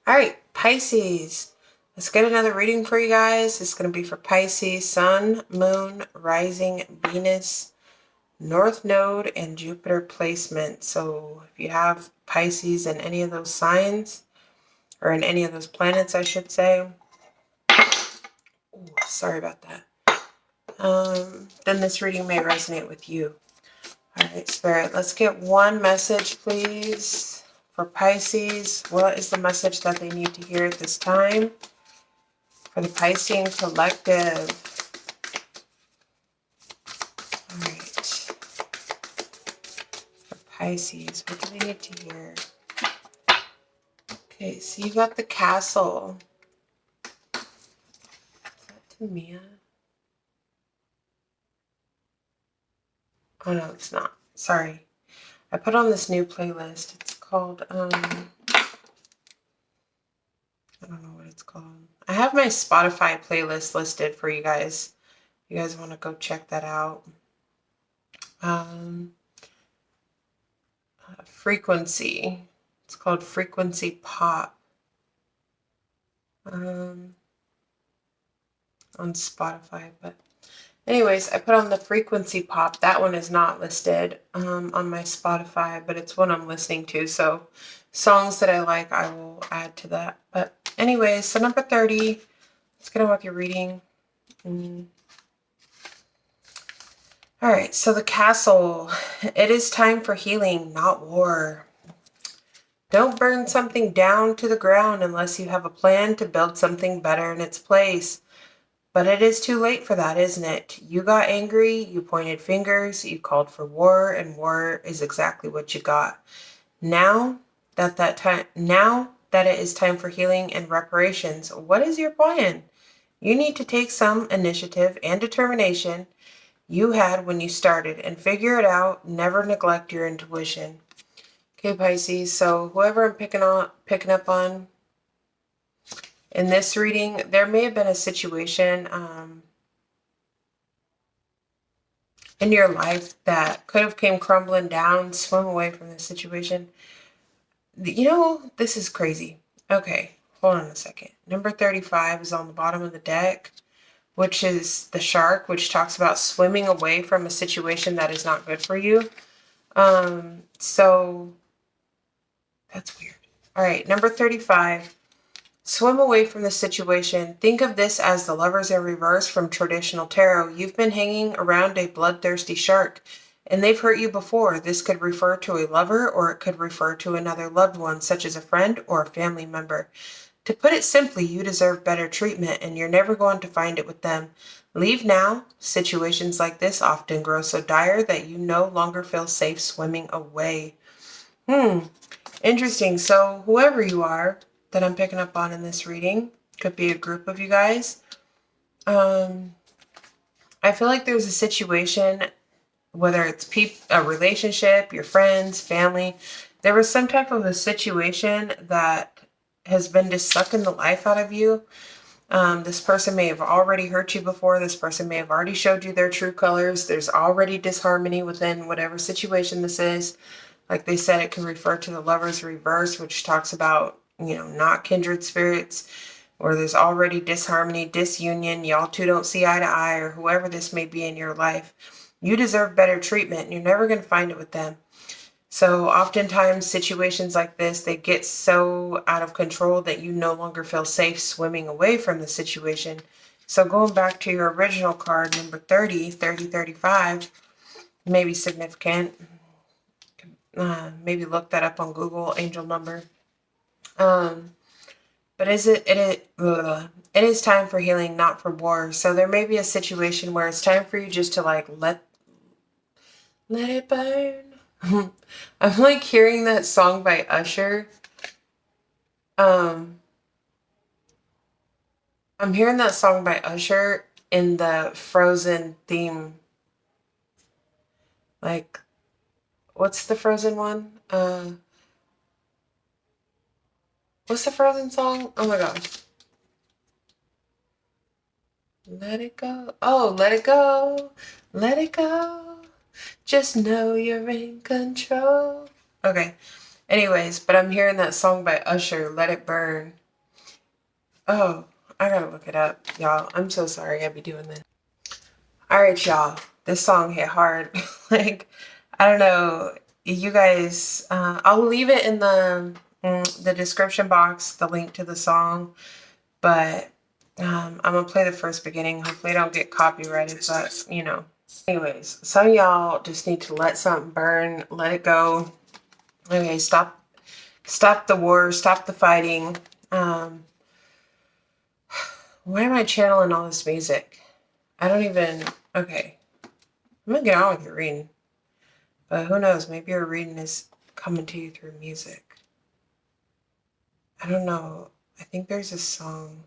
All right, Pisces. Let's get another reading for you guys. It's going to be for Pisces, Sun, Moon, Rising, Venus, North Node, and Jupiter placement. So if you have Pisces in any of those signs, or in any of those planets, I should say. Ooh, sorry about that. Then this reading may resonate with you. All right, Spirit, let's get one message, please, for Pisces. What is the message that they need to hear at this time? For the Piscean collective. All right. For Pisces, what do they need to hear? Okay, so you got the Castle. Is that to Mia? Oh, no, it's not. Sorry. I put on this new playlist. It's called, I don't know what it's called. I have my Spotify playlist listed for you guys. You guys want to go check that out. Frequency. It's called Frequency Pop. On Spotify, but anyways, I put on the Frequency Pop. That one is not listed on my Spotify, but it's one I'm listening to. So songs that I like, I will add to that. But anyways, so number 30, let's get on with your reading. All right, so the Castle. It is time for healing, not war. Don't burn something down to the ground unless you have a plan to build something better in its place. But it is too late for that, isn't it? You got angry, you pointed fingers, you called for war, and war is exactly what you got. Now that it is time for healing and reparations, what is your plan? You need to take some initiative and determination you had when you started and figure it out. Never neglect your intuition. Okay, Pisces, so whoever I'm picking up on in this reading, there may have been a situation in your life that could have came crumbling down. Swim away from the situation. You know, this is crazy. Okay, hold on a second. Number 35 is on the bottom of the deck, which is the Shark, which talks about swimming away from a situation that is not good for you. So that's weird. All right, number 35. Swim away from the situation. Think of this as the Lovers in reverse from traditional tarot. You've been hanging around a bloodthirsty shark, and they've hurt you before. This could refer to a lover, or it could refer to another loved one, such as a friend or a family member. To put it simply, you deserve better treatment, and you're never going to find it with them. Leave now. Situations like this often grow so dire that you no longer feel safe swimming away. Interesting. So whoever you are that I'm picking up on in this reading, could be a group of you guys. I feel like there's a situation, whether it's a relationship, your friends, family, there was some type of a situation that has been just sucking the life out of you. This person may have already hurt you before. This person may have already showed you their true colors. There's already disharmony within whatever situation this is. Like they said, it can refer to the Lover's reverse, which talks about, not kindred spirits, or there's already disharmony, disunion. Y'all two don't see eye to eye, or whoever this may be in your life. You deserve better treatment, and you're never going to find it with them. So oftentimes situations like this, they get so out of control that you no longer feel safe swimming away from the situation. So going back to your original card, number 30, 35, may be significant. Maybe look that up on Google, angel number. But it is time for healing, not for war. So there may be a situation where it's time for you just to let it burn. I'm like hearing that song by USHER. I'm hearing that song by USHER in the Frozen theme. Like, what's the Frozen one? What's the Frozen song? Oh my gosh. Let it go. Oh, let it go. Let it go. Just know you're in control. Okay. Anyways, but I'm hearing that song by USHER, Let It Burn. Oh, I gotta look it up, y'all. I'm so sorry I be doing this. All right, y'all. This song hit hard. Like, I don't know. You guys, I'll leave it in the description box, the link to the song. But I'm gonna play the first beginning. Hopefully, I don't get copyrighted. But you know. Anyways, some of y'all just need to let something burn, let it go. Okay, stop the war, stop the fighting. Why am I channeling all this music? I don't even, okay. I'm gonna get on with your reading. But who knows, maybe your reading is coming to you through music. I don't know. I think there's a song.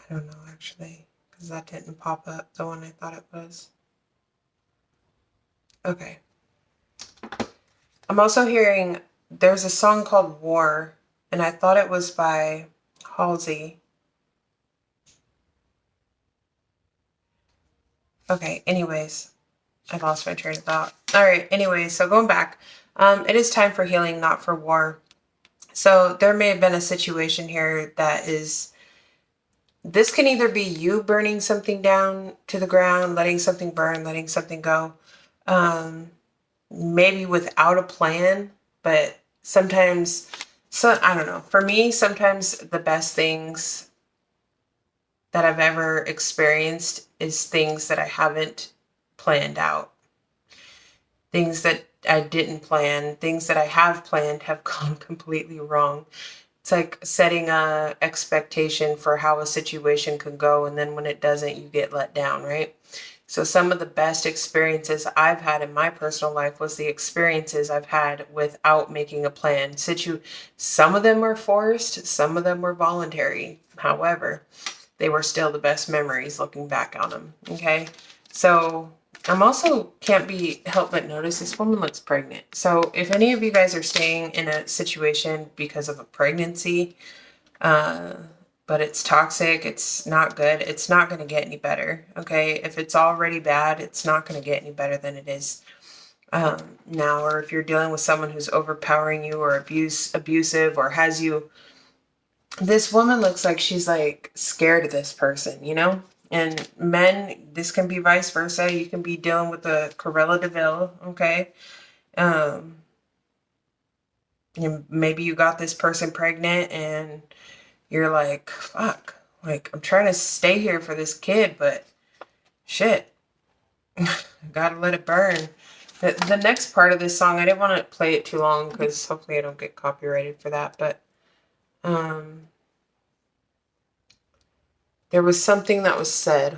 I don't know, actually, because that didn't pop up the one I thought it was. Okay. I'm also hearing there's a song called War, and I thought it was by Halsey. Okay, anyways, I lost my train of thought. All right, anyways, so going back, it is time for healing, not for war. So there may have been a situation here that is, this can either be you burning something down to the ground, letting something burn, letting something go, maybe without a plan, but sometimes, so I don't know. For me, sometimes the best things that I've ever experienced is things that I haven't planned out. Things that I didn't plan, things that I have planned have gone completely wrong. It's like setting a expectation for how a situation could go, and then when it doesn't, you get let down, right? So some of the best experiences I've had in my personal life was the experiences I've had without making a plan. Some of them were forced, some of them were voluntary. However, they were still the best memories looking back on them. Okay. So I'm also can't be helped but notice this woman looks pregnant. So if any of you guys are staying in a situation because of a pregnancy, but it's toxic, it's not good, it's not going to get any better. Okay. If it's already bad, it's not going to get any better than it is now. Or if you're dealing with someone who's overpowering you or abusive or has you, this woman looks like she's like scared of this person, you know? And men, this can be vice versa. You can be dealing with a Corella DeVille, okay? Maybe you got this person pregnant and you're like, fuck, like I'm trying to stay here for this kid, but shit, gotta let it burn. The next part of this song, I didn't want to play it too long because hopefully I don't get copyrighted for that, but there was something that was said.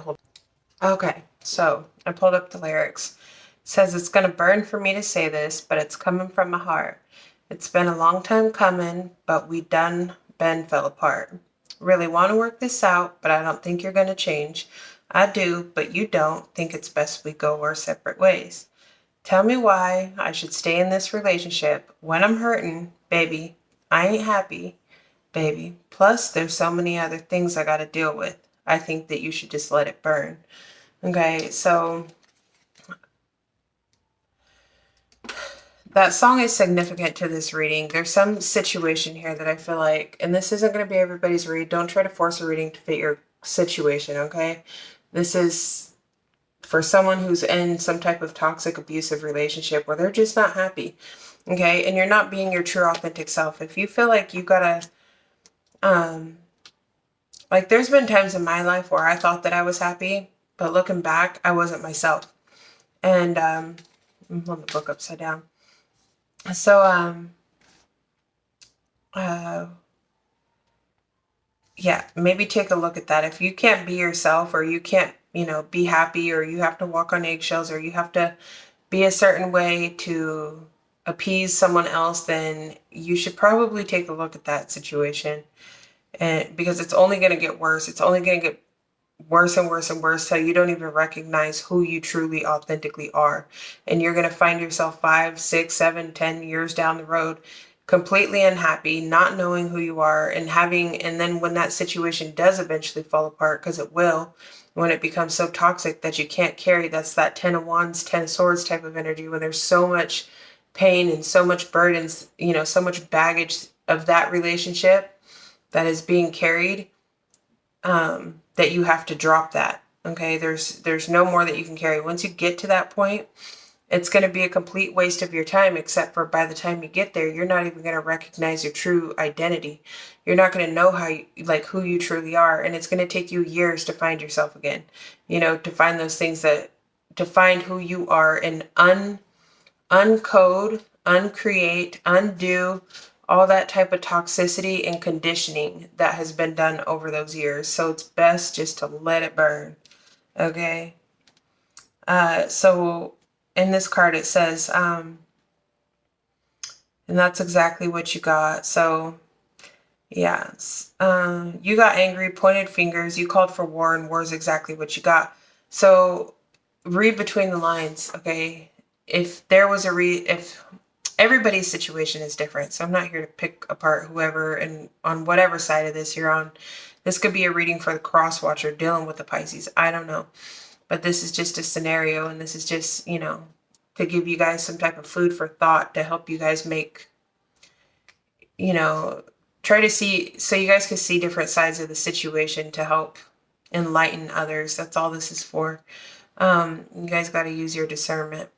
Okay, so I pulled up the lyrics. It says, it's going to burn for me to say this, but it's coming from my heart. It's been a long time coming, but we done been fell apart. Really want to work this out, but I don't think you're going to change. I do, but you don't. Think it's best we go our separate ways. Tell me why I should stay in this relationship when I'm hurting, baby. I ain't happy, baby. Plus, there's so many other things I got to deal with. I think that you should just let it burn. Okay, so that song is significant to this reading. There's some situation here that I feel like, and this isn't going to be everybody's read. Don't try to force a reading to fit your situation, okay? This is for someone who's in some type of toxic, abusive relationship where they're just not happy, okay? And you're not being your true, authentic self. If you feel like you gotta, like there's been times in my life where I thought that I was happy, but looking back, I wasn't myself. And I'm holding the book upside down. So, yeah, maybe take a look at that. If you can't be yourself, or you can't, be happy, or you have to walk on eggshells, or you have to be a certain way to appease someone else, then you should probably take a look at that situation. And because it's only going to get worse. It's only going to get worse and worse and worse till you don't even recognize who you truly authentically are. And you're going to find yourself 5, 6, 7, 10 years down the road completely unhappy, not knowing who you are, and then when that situation does eventually fall apart, because it will, when it becomes so toxic that you can't carry, that's that 10 of Wands, 10 of Swords type of energy, when there's so much pain and so much burdens, so much baggage of that relationship that is being carried, that you have to drop that. Okay, there's no more that you can carry. Once you get to that point, it's going to be a complete waste of your time, except for by the time you get there, you're not even going to recognize your true identity. You're not going to know who you truly are. And it's going to take you years to find yourself again, to find those things to find who you are and uncode, uncreate, undo all that type of toxicity and conditioning that has been done over those years. So it's best just to let it burn. Okay. So in this card it says, and that's exactly what you got. So yeah, you got angry, pointed fingers, you called for war, and war is exactly what you got. So read between the lines. Okay. If there was if everybody's situation is different, so I'm not here to pick apart whoever and on whatever side of this you're on. This could be a reading for the cross watcher dealing with the Pisces. I don't know. But this is just a scenario, and this is just, to give you guys some type of food for thought to help you guys make, try to see, so you guys can see different sides of the situation to help enlighten others. That's all this is for. You guys got to use your discernment.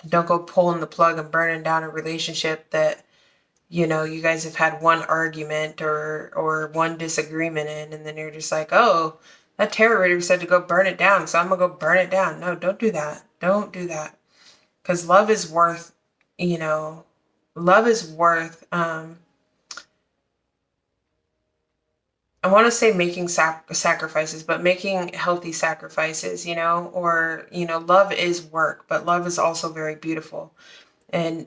Don't go pulling the plug and burning down a relationship that, you guys have had one argument or one disagreement in, and then you're just like, oh, that tarot reader said to go burn it down, so I'm going to go burn it down. No, don't do that. Don't do that. Because love is worth, I want to say making sacrifices, but making healthy sacrifices, love is work, but love is also very beautiful. And,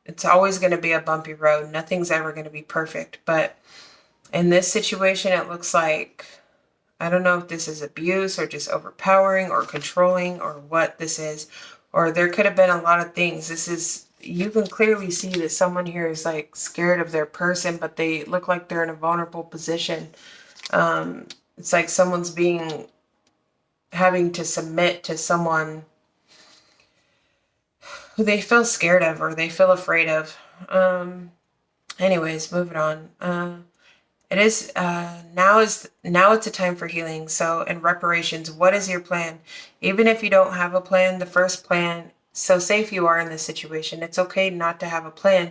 it's always going to be a bumpy road. Nothing's ever going to be perfect. But in this situation, it looks like, I don't know if this is abuse or just overpowering or controlling or what this is, or there could have been a lot of things. You can clearly see that someone here is like scared of their person, but they look like they're in a vulnerable position. It's like someone's having to submit to someone who they feel scared of or they feel afraid of. Anyways, moving on. It is now it's a time for healing. So in reparations, what is your plan? Even if you don't have a plan, the first plan, so say if you are in this situation, it's okay not to have a plan.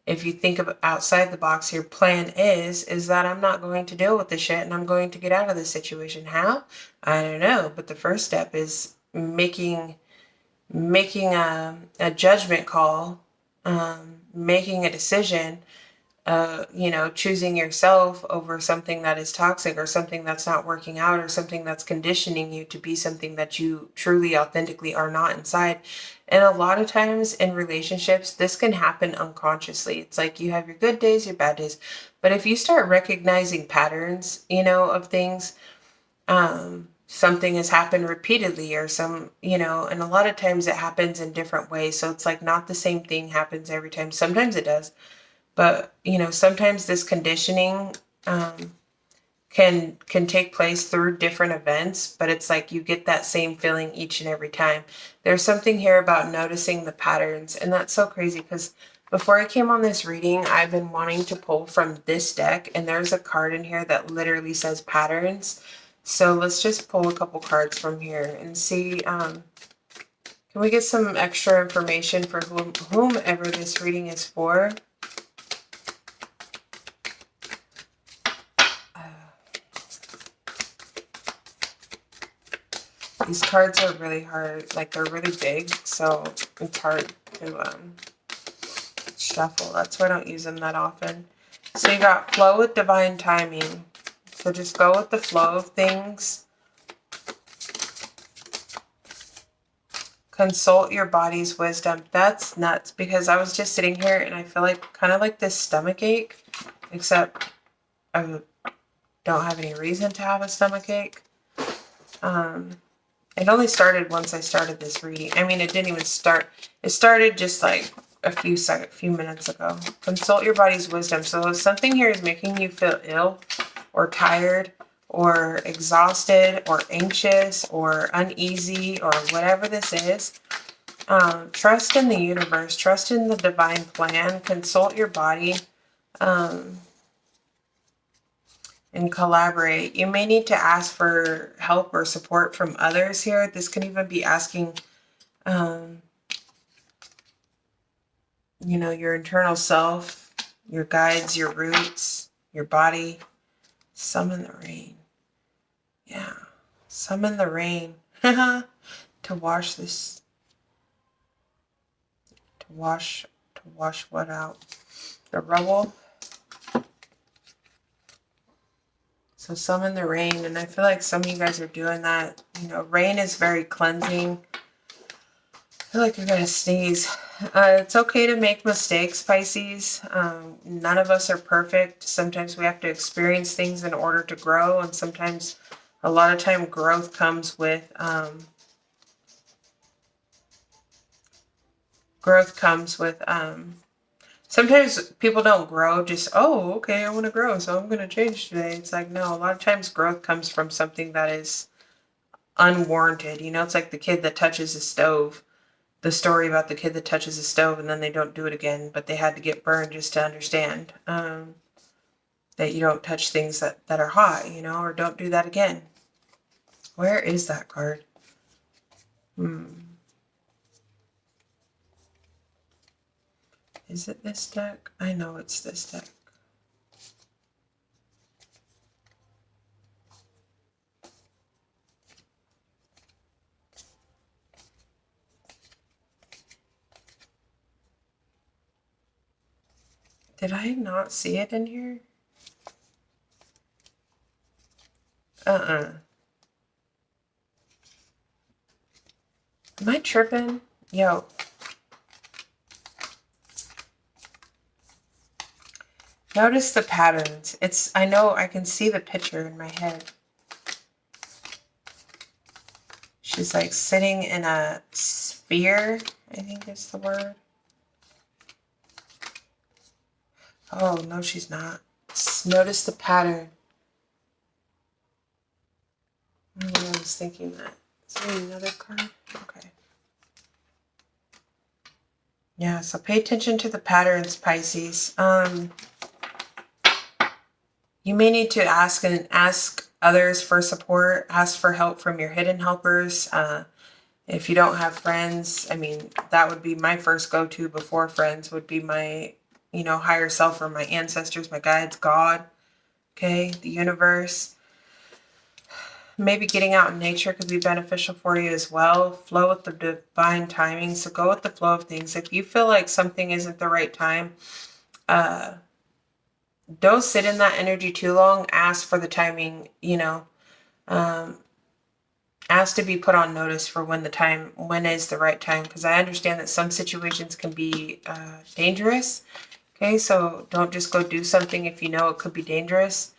If you think of outside the box, your plan is that I'm not going to deal with this shit and I'm going to get out of this situation. How? I don't know. But the first step is making a judgment call, making a decision, choosing yourself over something that is toxic or something that's not working out or something that's conditioning you to be something that you truly authentically are not inside. And a lot of times in relationships, this can happen unconsciously. It's like you have your good days, your bad days. But if you start recognizing patterns, of things, something has happened repeatedly or and a lot of times it happens in different ways. So it's like not the same thing happens every time. Sometimes it does. But, sometimes this conditioning can take place through different events, but it's like you get that same feeling each and every time. There's something here about noticing the patterns, and that's so crazy because before I came on this reading, I've been wanting to pull from this deck, and there's a card in here that literally says patterns. So let's just pull a couple cards from here and see, can we get some extra information for whomever this reading is for? These cards are really hard, like they're really big, so it's hard to shuffle. That's why I don't use them that often. So you got flow with divine timing. So just go with the flow of things. Consult your body's wisdom. That's nuts because I was just sitting here and I feel like kind of like this stomach ache, except I don't have any reason to have a stomach ache. It only started once I started this reading. I mean, it didn't even start. It started just like a few minutes ago. Consult your body's wisdom. So if something here is making you feel ill or tired or exhausted or anxious or uneasy or whatever this is, trust in the universe, trust in the divine plan, consult your body, and collaborate. You may need to ask for help or support from others here. This can even be asking, you know, your internal self, your guides, your roots, your body. Summon the rain. Yeah. Summon the rain to wash this, to wash what out? The rubble. So summon the rain, and I feel like some of you guys are doing that. You know, rain is very cleansing. I feel like you're going to sneeze. It's okay to make mistakes, Pisces. None of us are perfect. Sometimes we have to experience things in order to grow, and sometimes, a lot of time, growth comes with sometimes people don't grow just, oh, okay, I want to grow, so I'm going to change today. It's like, no, a lot of times growth comes from something that is unwarranted. You know, it's like the kid that touches the stove. The story about the kid that touches the stove and then they don't do it again, but they had to get burned just to understand that you don't touch things that are hot, you know, or don't do that again. Where is that card? Is it this deck? I know it's this deck. Did I not see it in here? Am I tripping? Yo. Notice the patterns. I know I can see the picture in my head. She's like sitting in a sphere, I think is the word. Oh, no, she's not. Notice the pattern. I was thinking that. Is there another card? Okay. Yeah, so pay attention to the patterns, Pisces. You may need to ask others for support, ask for help from your hidden helpers. If you don't have friends, I mean, that would be my first go-to before friends, would be my, you know, higher self or my ancestors, my guides, God, okay, the universe. Maybe getting out in nature could be beneficial for you as well. Flow with the divine timing. So go with the flow of things. If you feel like something isn't the right time, don't sit in that energy too long. Ask for the timing, you know. Ask to be put on notice for when is the right time. Because I understand that some situations can be dangerous. Okay, so don't just go do something if you know it could be dangerous.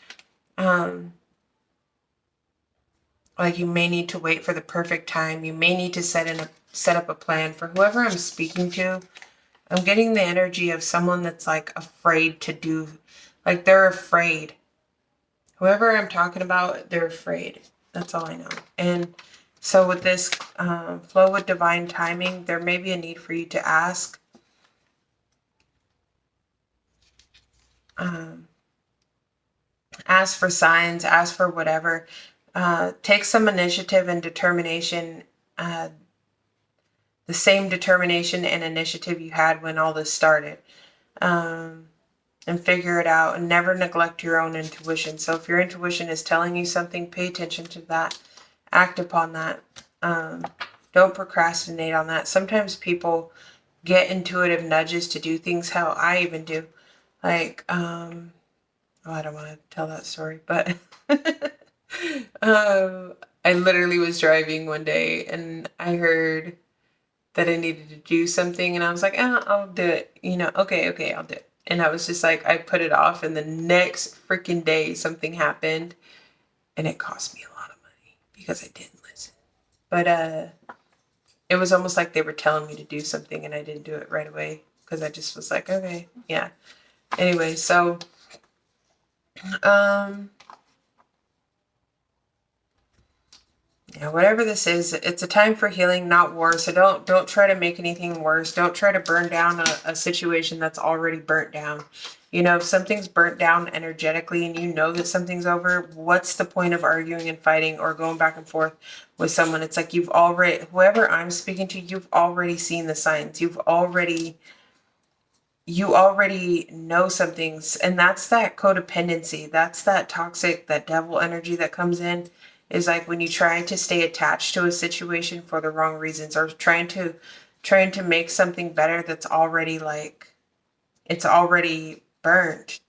Like you may need to wait for the perfect time. You may need to set up a plan for whoever I'm speaking to. I'm getting the energy of someone that's like afraid to do, like they're afraid. Whoever I'm talking about, they're afraid. That's all I know. And so with this flow with divine timing, there may be a need for you to ask. Ask for signs, ask for whatever. Take some initiative and determination, the same determination and initiative you had when all this started, and figure it out, and never neglect your own intuition. So if your intuition is telling you something, pay attention to that, act upon that. Don't procrastinate on that. Sometimes people get intuitive nudges to do things how I even do. Like, oh, I don't want to tell that story, but I literally was driving one day and I heard that I needed to do something and I was like, I'll do it. You know, okay, I'll do it. And I was just like, I put it off, and the next freaking day something happened and it cost me a lot of money because I didn't listen. But it was almost like they were telling me to do something and I didn't do it right away. because I just was like, okay, yeah. Anyway, so yeah, whatever this is, it's a time for healing, not war. So don't try to make anything worse. Don't try to burn down a situation that's already burnt down. You know, if something's burnt down energetically and you know that something's over, what's the point of arguing and fighting or going back and forth with someone? It's like you've already, whoever I'm speaking to, you've already seen the signs. You already know some things. And that's that codependency. That's that toxic, that devil energy that comes in. Is like when you try to stay attached to a situation for the wrong reasons, or trying to make something better that's already like, it's already burnt.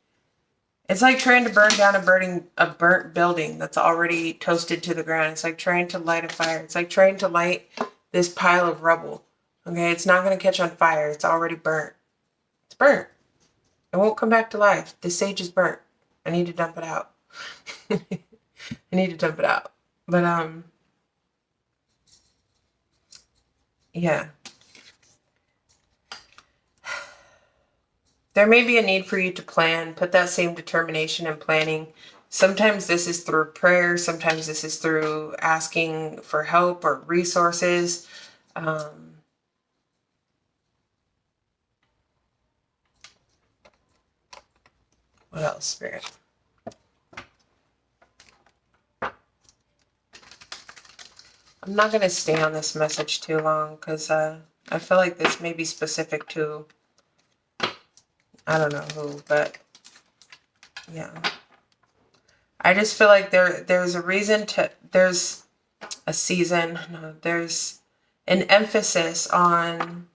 It's like trying to burn down a burnt building that's already toasted to the ground. It's like trying to light a fire. It's like trying to light this pile of rubble. Okay, it's not going to catch on fire. It's already burnt. It's burnt. It won't come back to life. This sage is burnt. I need to dump it out. I need to dump it out. But yeah. There may be a need for you to plan, put that same determination and planning. Sometimes this is through prayer. Sometimes this is through asking for help or resources. What else, Spirit? I'm not going to stay on this message too long because I feel like this may be specific to, I don't know who, but yeah. I just feel like there's a reason to, there's a season, no, there's an emphasis on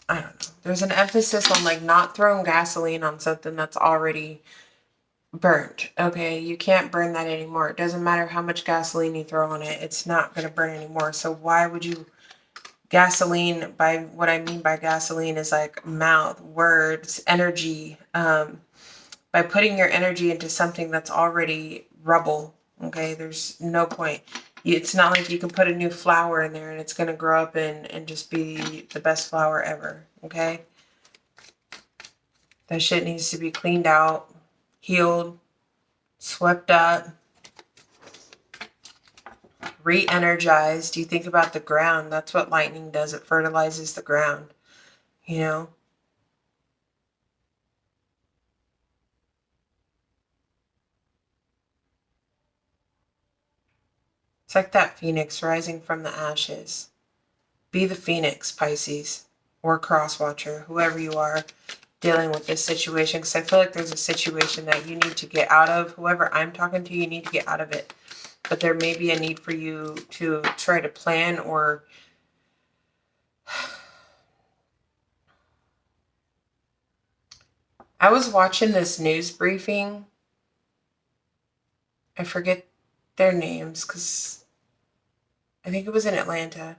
I don't know. There's an emphasis on like not throwing gasoline on something that's already burnt. Okay, you can't burn that anymore. It doesn't matter how much gasoline you throw on it. It's not going to burn anymore. So why would you gasoline, by what I mean by gasoline is like mouth, words, energy, by putting your energy into something that's already rubble. Okay, there's no point. It's not like you can put a new flower in there and it's going to grow up and just be the best flower ever. Okay, that shit needs to be cleaned out, healed, swept up, re-energized. You think about the ground. That's what lightning does. It fertilizes the ground, you know. It's like that phoenix rising from the ashes. Be the phoenix, Pisces, or cross watcher, whoever you are dealing with this situation. Because I feel like there's a situation that you need to get out of. Whoever I'm talking to, you need to get out of it. But there may be a need for you to try to plan or I was watching this news briefing. I forget their names because I think it was in Atlanta.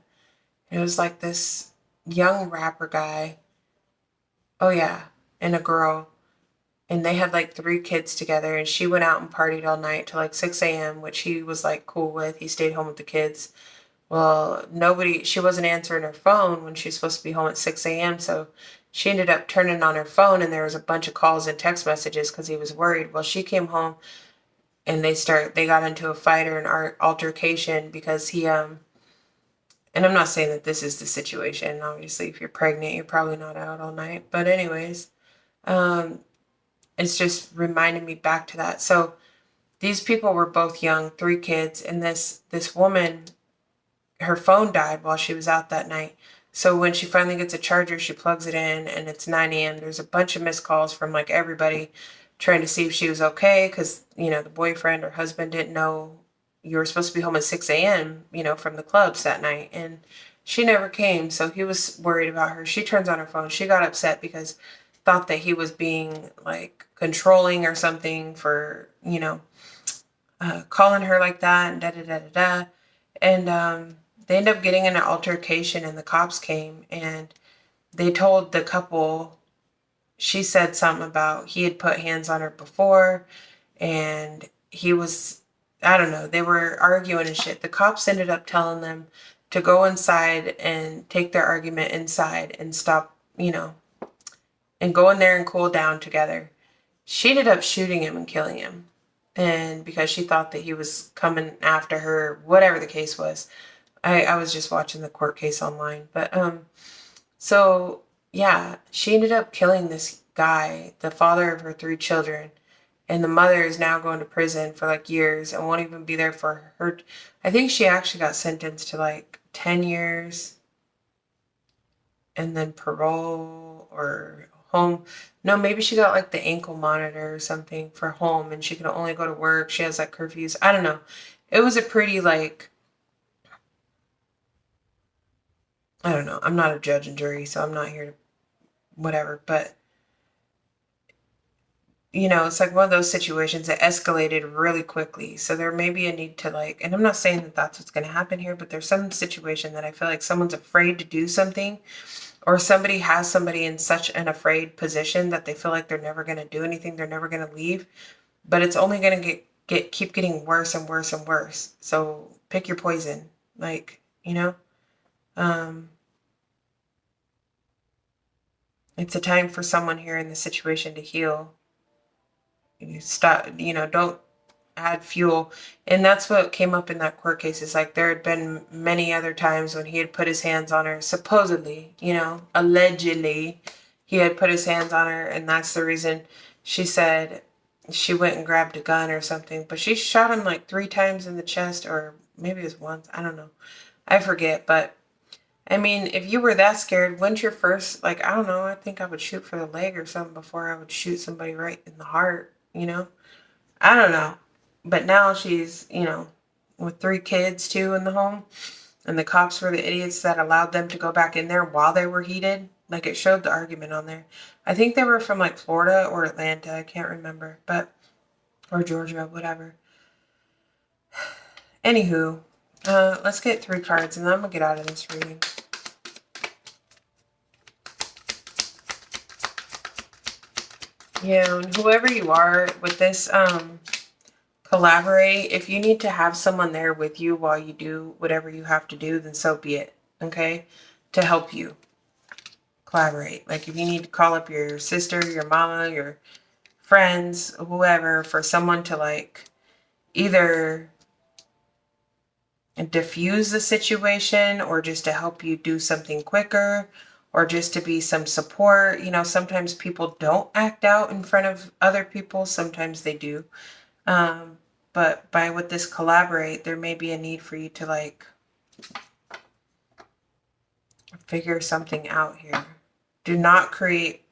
It was like this young rapper guy. Oh yeah, and a girl. And they had like 3 kids together, and she went out and partied all night till like 6 a.m., which he was like cool with. He stayed home with the kids. Well, she wasn't answering her phone when she's supposed to be home at 6 a.m. So she ended up turning on her phone, and there was a bunch of calls and text messages because he was worried. Well, she came home and they got into a fight or an altercation because he, and I'm not saying that this is the situation. Obviously, if you're pregnant, you're probably not out all night. But anyways, it's just reminding me back to that. So these people were both young, 3 kids, and this woman, her phone died while she was out that night. So when she finally gets a charger, she plugs it in and it's 9 a.m. There's a bunch of missed calls from like everybody trying to see if she was okay because, you know, the boyfriend or husband didn't know you were supposed to be home at 6 a.m., you know, from the clubs that night. And she never came. So he was worried about her. She turns on her phone. She got upset because thought that he was being like controlling or something for, you know, calling her like that and da-da-da-da-da. And they ended up getting in an altercation and the cops came and they told the couple she said something about he had put hands on her before, and he was, I don't know, they were arguing and shit. The cops ended up telling them to go inside and take their argument inside and stop, and go in there and cool down together. She ended up shooting him and killing him. And because she thought that he was coming after her, whatever the case was. I was just watching the court case online. But so yeah, she ended up killing this guy, the father of her 3 children. And the mother is now going to prison for like years and won't even be there for her. I think she actually got sentenced to like 10 years and then parole or home. No, maybe she got like the ankle monitor or something for home, and she can only go to work. She has like curfews. I don't know. It was a pretty like, I don't know. I'm not a judge and jury, so I'm not here to whatever. But, it's like one of those situations that escalated really quickly. So there may be a need to like, and I'm not saying that that's what's going to happen here, but there's some situation that I feel like someone's afraid to do something, or somebody has somebody in such an afraid position that they feel like they're never going to do anything. They're never going to leave, but it's only going to keep getting worse and worse and worse. So pick your poison, like, it's a time for someone here in the situation to heal. You stop, don't add fuel. And that's what came up in that court case. Is like there had been many other times when he had put his hands on her, supposedly, allegedly, he had put his hands on her, and that's the reason she said she went and grabbed a gun or something. But she shot him like 3 times in the chest, or maybe it was once. I don't know. I forget. But I mean, if you were that scared, wouldn't your first, like, I don't know, I think I would shoot for the leg or something before I would shoot somebody right in the heart, I don't know. But now she's, with 3 kids too in the home. And the cops were the idiots that allowed them to go back in there while they were heated. Like it showed the argument on there. I think they were from like Florida or Atlanta. I can't remember. Or Georgia, whatever. Anywho, let's get 3 cards and then I'm going to get out of this reading. Yeah, and whoever you are with this, collaborate. If you need to have someone there with you while you do whatever you have to do, then so be it. Okay? To help you collaborate. Like if you need to call up your sister, your mama, your friends, whoever, for someone to like either diffuse the situation or just to help you do something quicker or just to be some support. Sometimes people don't act out in front of other people. Sometimes they do. But with this collaborate, there may be a need for you to like figure something out here. Do not create,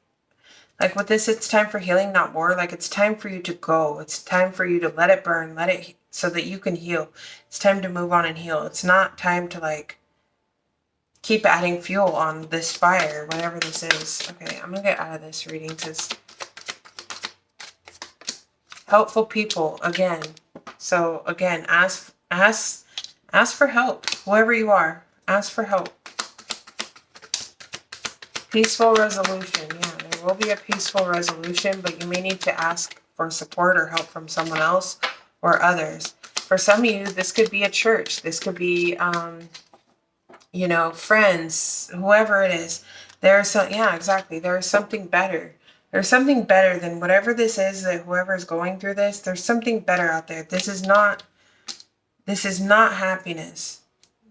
like with this, it's time for healing, not war. Like it's time for you to go. It's time for you to let it burn, let it, so that you can heal. It's time to move on and heal. It's not time to like keep adding fuel on this fire, whatever this is. Okay, I'm gonna get out of this reading because helpful people again. So again, ask for help. Whoever you are, ask for help. Peaceful resolution. Yeah, there will be a peaceful resolution, but you may need to ask for support or help from someone else or others. For some of you, this could be a church. This could be, friends, whoever it is. Yeah, exactly. There is something better. There's something better than whatever this is that whoever is going through this. There's something better out there. This is not happiness.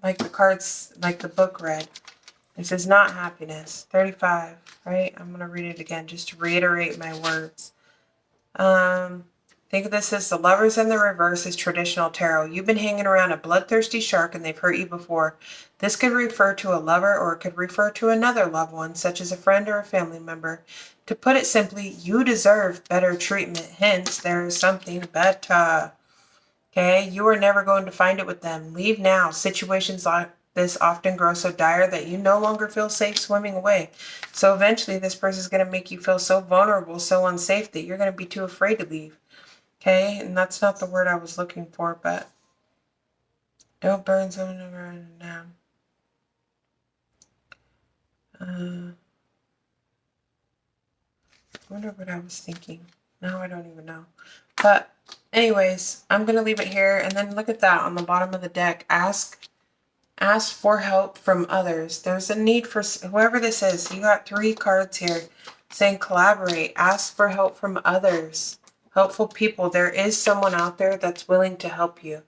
Like the cards, like the book read. This is not happiness. 35, right? I'm going to read it again just to reiterate my words. Think of this as the Lovers in the reverse is traditional tarot. You've been hanging around a bloodthirsty shark and they've hurt you before. This could refer to a lover or it could refer to another loved one, such as a friend or a family member. To put it simply, you deserve better treatment. Hence, there is something better. Okay? You are never going to find it with them. Leave now. Situations like this often grow so dire that you no longer feel safe swimming away. So eventually this person is going to make you feel so vulnerable, so unsafe that you're going to be too afraid to leave. Okay, and that's not the word I was looking for, but don't burn someone over down. I wonder what I was thinking. No, I don't even know. But anyways, I'm going to leave it here. And then look at that on the bottom of the deck. Ask for help from others. There's a need for whoever this is. You got 3 cards here saying collaborate. Ask for help from others. Helpful people. There is someone out there that's willing to help you.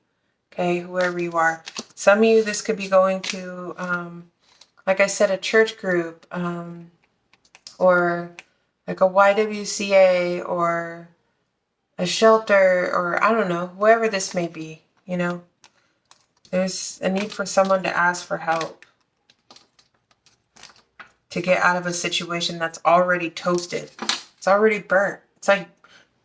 Okay, whoever you are. Some of you, this could be going to, like I said, a church group, or like a YWCA, or a shelter, or I don't know, whoever this may be, you know. There's a need for someone to ask for help to get out of a situation that's already toasted. It's already burnt. It's like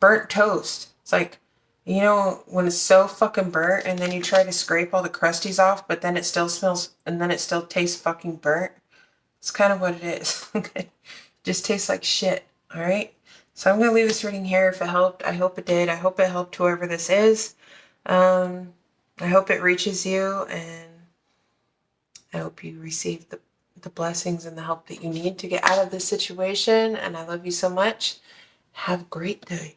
burnt toast. It's like, you know, when it's so fucking burnt and then you try to scrape all the crusties off, but then it still smells and then it still tastes fucking burnt. It's kind of what it is. Okay. Just tastes like shit. All right. So I'm going to leave this reading here. If it helped, I hope it did. I hope it helped whoever this is. I hope it reaches you, and I hope you receive the blessings and the help that you need to get out of this situation. And I love you so much. Have a great day.